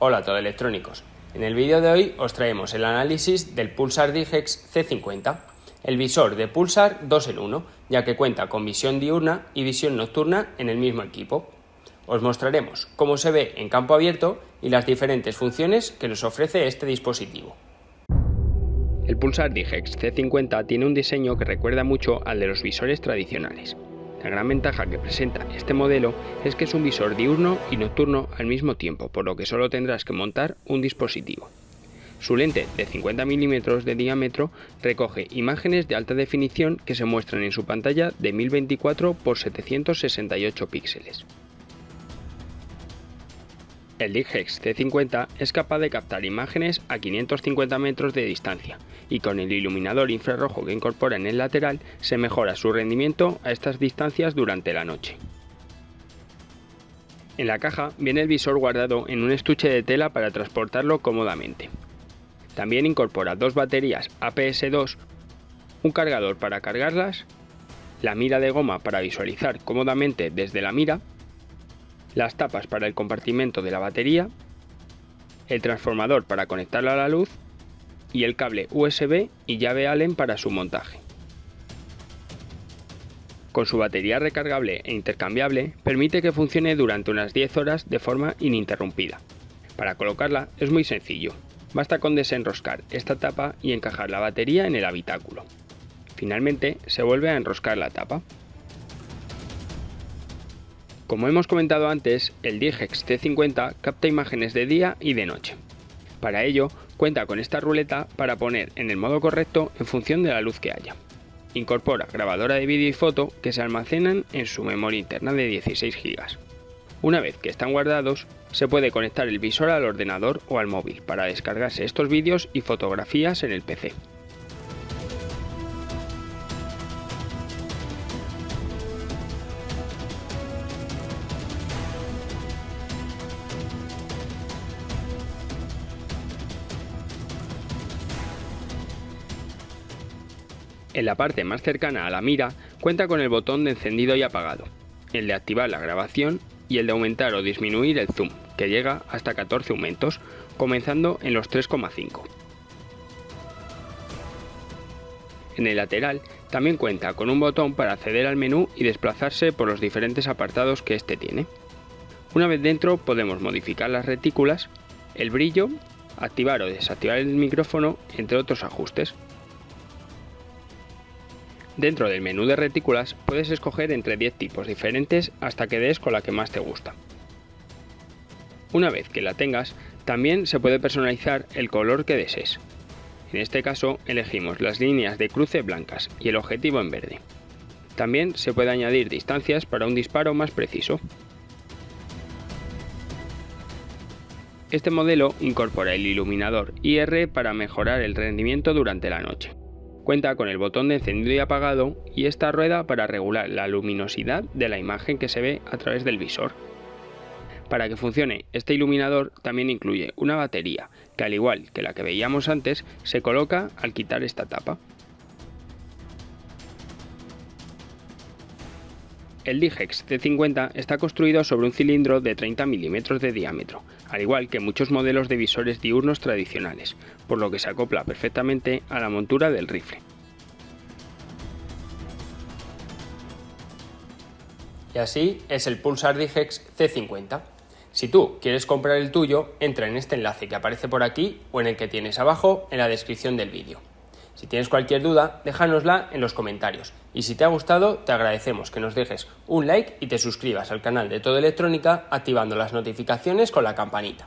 Hola a todos electrónicos. En el vídeo de hoy os traemos el análisis del Pulsar Digex C50, el visor de Pulsar 2 en 1, ya que cuenta con visión diurna y visión nocturna en el mismo equipo. Os mostraremos cómo se ve en campo abierto y las diferentes funciones que nos ofrece este dispositivo. El Pulsar Digex C50 tiene un diseño que recuerda mucho al de los visores tradicionales. La gran ventaja que presenta este modelo es que es un visor diurno y nocturno al mismo tiempo, por lo que solo tendrás que montar un dispositivo. Su lente de 50 mm de diámetro recoge imágenes de alta definición que se muestran en su pantalla de 1024 x 768 píxeles. El Digex C50 es capaz de captar imágenes a 550 metros de distancia y con el iluminador infrarrojo que incorpora en el lateral se mejora su rendimiento a estas distancias durante la noche. En la caja viene el visor guardado en un estuche de tela para transportarlo cómodamente. También incorpora dos baterías APS-2, un cargador para cargarlas, la mira de goma para visualizar cómodamente desde la mira, las tapas para el compartimento de la batería, el transformador para conectarla a la luz y el cable USB y llave Allen para su montaje. Con su batería recargable e intercambiable permite que funcione durante unas 10 horas de forma ininterrumpida. Para colocarla es muy sencillo, basta con desenroscar esta tapa y encajar la batería en el habitáculo. Finalmente se vuelve a enroscar la tapa. Como hemos comentado antes, el Digex C50 capta imágenes de día y de noche. Para ello, cuenta con esta ruleta para poner en el modo correcto en función de la luz que haya. Incorpora grabadora de vídeo y foto que se almacenan en su memoria interna de 16 GB. Una vez que están guardados, se puede conectar el visor al ordenador o al móvil para descargarse estos vídeos y fotografías en el PC. En la parte más cercana a la mira cuenta con el botón de encendido y apagado, el de activar la grabación y el de aumentar o disminuir el zoom, que llega hasta 14 aumentos, comenzando en los 3,5. En el lateral también cuenta con un botón para acceder al menú y desplazarse por los diferentes apartados que este tiene. Una vez dentro podemos modificar las retículas, el brillo, activar o desactivar el micrófono, entre otros ajustes. Dentro del menú de retículas puedes escoger entre 10 tipos diferentes hasta que des con la que más te gusta. Una vez que la tengas, también se puede personalizar el color que desees. En este caso elegimos las líneas de cruce blancas y el objetivo en verde. También se puede añadir distancias para un disparo más preciso. Este modelo incorpora el iluminador IR para mejorar el rendimiento durante la noche. Cuenta con el botón de encendido y apagado y esta rueda para regular la luminosidad de la imagen que se ve a través del visor. Para que funcione, este iluminador también incluye una batería que, al igual que la que veíamos antes, se coloca al quitar esta tapa. El Digex C50 está construido sobre un cilindro de 30 mm de diámetro, al igual que muchos modelos de visores diurnos tradicionales, por lo que se acopla perfectamente a la montura del rifle. Y así es el Pulsar Digex C50. Si tú quieres comprar el tuyo, entra en este enlace que aparece por aquí o en el que tienes abajo en la descripción del vídeo. Si tienes cualquier duda, déjanosla en los comentarios. Y si te ha gustado, te agradecemos que nos dejes un like y te suscribas al canal de Todo Electrónica activando las notificaciones con la campanita.